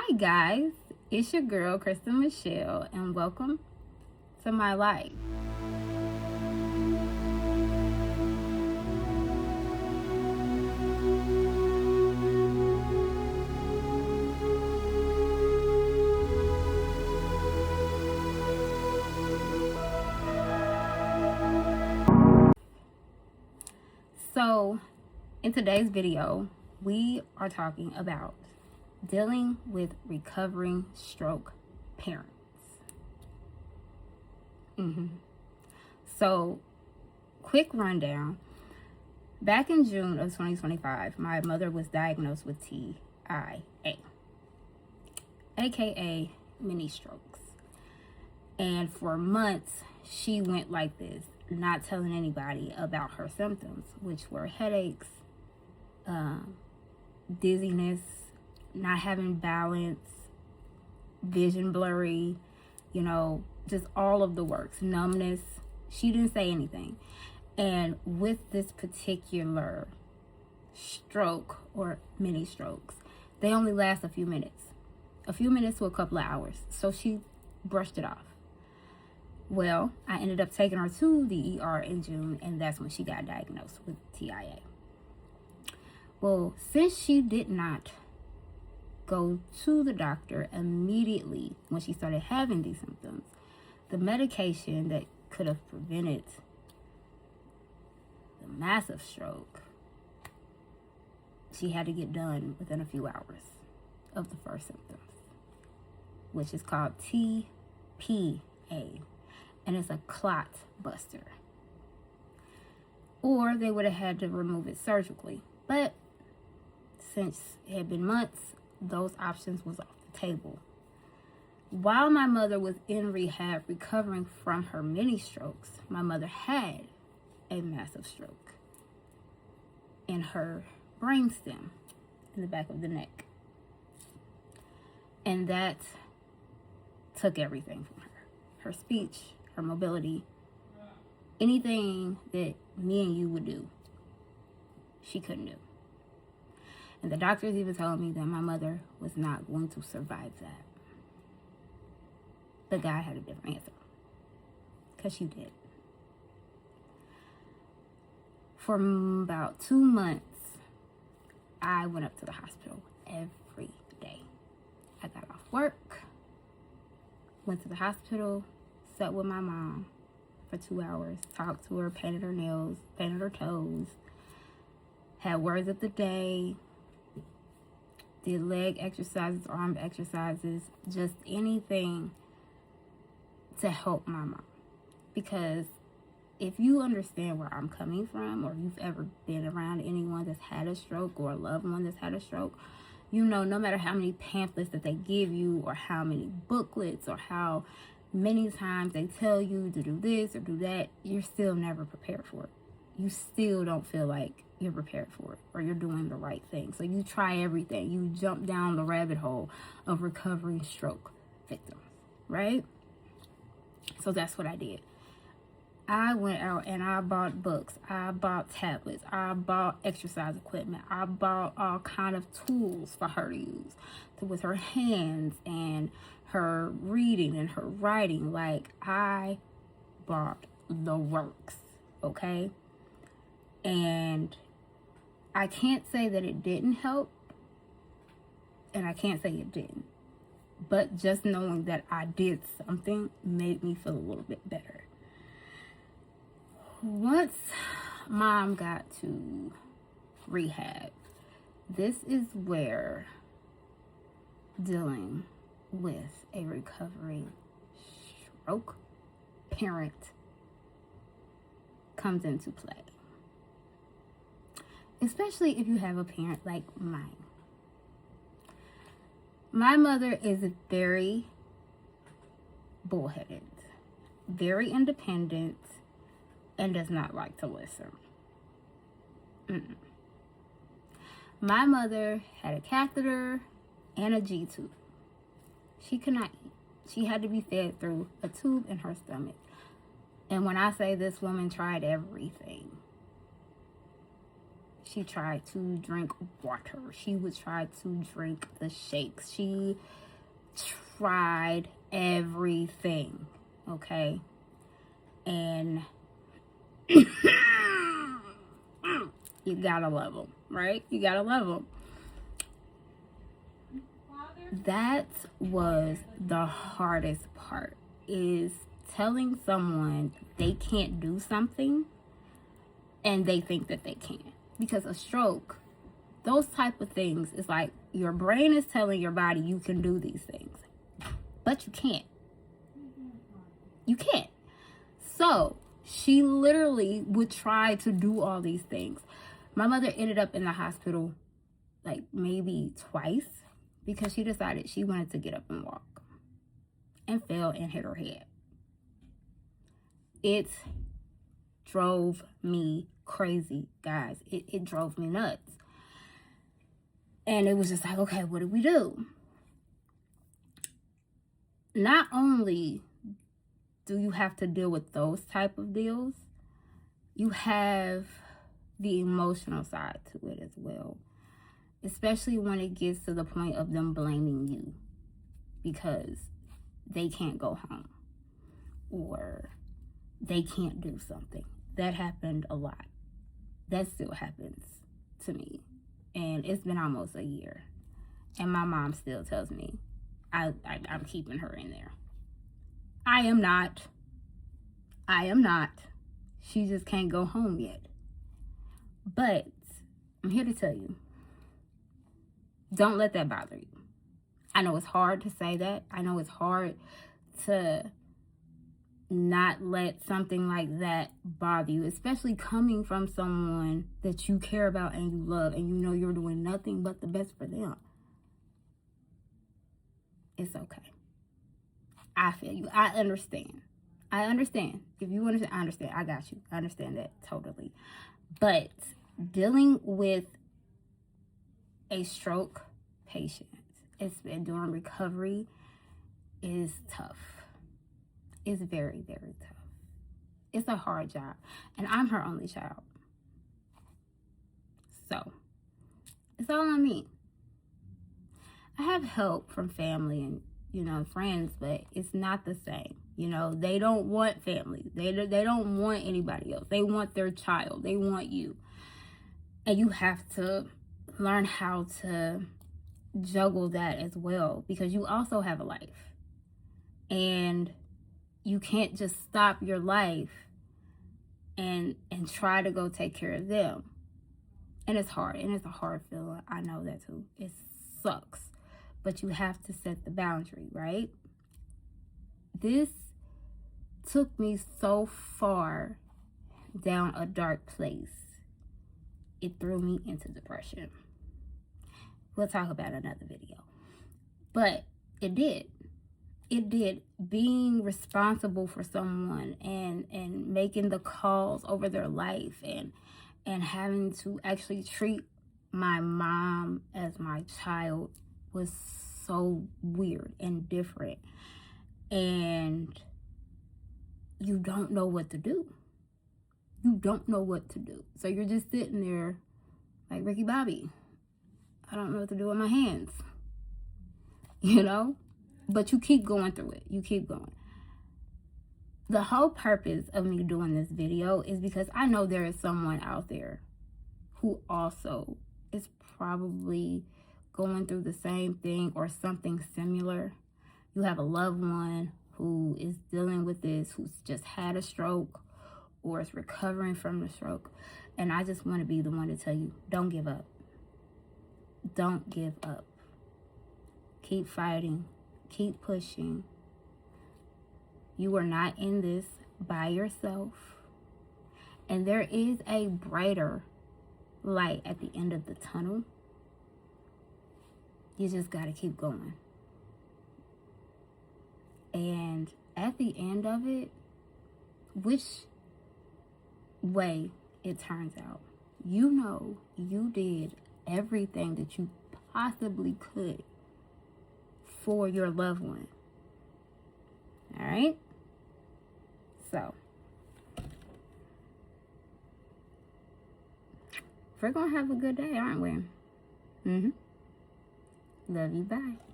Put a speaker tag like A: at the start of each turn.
A: Hi guys, it's your girl Kristen Michelle and welcome to my life. So in today's video, we are talking about dealing with recovering stroke parents. So, quick rundown. Back in June of 2025, my mother was diagnosed with t.i.a, aka mini strokes. And for months, she went like this, not telling anybody about her symptoms, which were headaches, dizziness, not having balance, vision blurry, just all of the works, numbness. She didn't say anything. And with this particular stroke or mini strokes, they only last a few minutes to a couple of hours. So she brushed it off. Well, I ended up taking her to the ER in June, and that's when she got diagnosed with t.i.a. Well, since she did not go to the doctor immediately when she started having these symptoms, the medication that could have prevented the massive stroke, she had to get done within a few hours of the first symptoms, which is called t.i.a, and it's a clot buster. Or they would have had to remove it surgically, but since it had been months, those options was off the table. While my mother was in rehab recovering from her mini strokes, my mother had a massive stroke in her brainstem in the back of the neck. And that took everything from her. Her speech, her mobility, anything that me and you would do, she couldn't do. And the doctors even told me that my mother was not going to survive that. The guy had a different answer, because she did. For about 2 months, I went up to the hospital every day. I got off work, went to the hospital, sat with my mom for 2 hours, talked to her, painted her nails, painted her toes, had words of the day, did leg exercises, arm exercises, just anything to help my mom. Because if you understand where I'm coming from, or you've ever been around anyone that's had a stroke or a loved one that's had a stroke, no matter how many pamphlets that they give you, or how many booklets, or how many times they tell you to do this or do that, you're still never prepared for it. You still don't feel like you're prepared for it, or you're doing the right thing. So you try everything. You jump down the rabbit hole of recovering stroke victims, right? So that's what I did. I went out and I bought books. I bought tablets. I bought exercise equipment. I bought all kind of tools for her to use with her hands and her reading and her writing. Like, I bought the works, okay? And I can't say that it didn't help, and I can't say it didn't. But just knowing that I did something made me feel a little bit better. Once mom got to rehab, this is where dealing with a recovering stroke parent comes into play. Especially if you have a parent like mine. My mother is very bullheaded, very independent, and does not like to listen. My mother had a catheter and a G-tube. She could not eat. She had to be fed through a tube in her stomach. And when I say this woman tried everything, She tried to drink water. She would try to drink the shakes. She tried everything, okay? And you gotta love them, right? You gotta love them. That was the hardest part, is telling someone they can't do something and they think that they can. Because a stroke, those type of things, is like your brain is telling your body you can do these things, but you can't. You can't. So she literally would try to do all these things. My mother ended up in the hospital like maybe twice because she decided she wanted to get up and walk and fell and hit her head. It drove me crazy, guys. It drove me nuts. And it was just like, okay, what do we do? Not only do you have to deal with those type of deals, you have the emotional side to it as well. Especially when it gets to the point of them blaming you because they can't go home or they can't do something. That happened a lot. That still happens to me. And it's been almost a year. And my mom still tells me I'm keeping her in there. I am not. She just can't go home yet. But I'm here to tell you, don't let that bother you. I know it's hard to say that. I know it's hard to not let something like that bother you, especially coming from someone that you care about and you love and you know you're doing nothing but the best for them. It's okay. I feel you. I understand. If you understand, I understand. I got you. I understand that totally. But dealing with a stroke patient, during recovery, is tough. It's very, very tough. It's a hard job. And I'm her only child. So, it's all on me. I have help from family and, friends, but it's not the same. They don't want family. They don't want anybody else. They want their child. They want you. And you have to learn how to juggle that as well, because you also have a life. And you can't just stop your life and try to go take care of them. And it's hard. And it's a hard feeling. I know that too. It sucks. But you have to set the boundary, right? This took me so far down a dark place. It threw me into depression. We'll talk about another video. But it did. It did. Being responsible for someone and making the calls over their life and having to actually treat my mom as my child was so weird and different. And you don't know what to do. So you're just sitting there like Ricky Bobby. I don't know what to do with my hands. But you keep going through it. You keep going. The whole purpose of me doing this video is because I know there is someone out there who also is probably going through the same thing or something similar. You have a loved one who is dealing with this, who's just had a stroke or is recovering from the stroke. And I just want to be the one to tell you, don't give up. Don't give up. Keep fighting. Keep pushing. You are not in this by yourself. And there is a brighter light at the end of the tunnel. You just got to keep going. And at the end of it, which way it turns out, you did everything that you possibly could for your loved one. All right? So, We're going to have a good day, aren't we? Mm-hmm. Love you. Bye.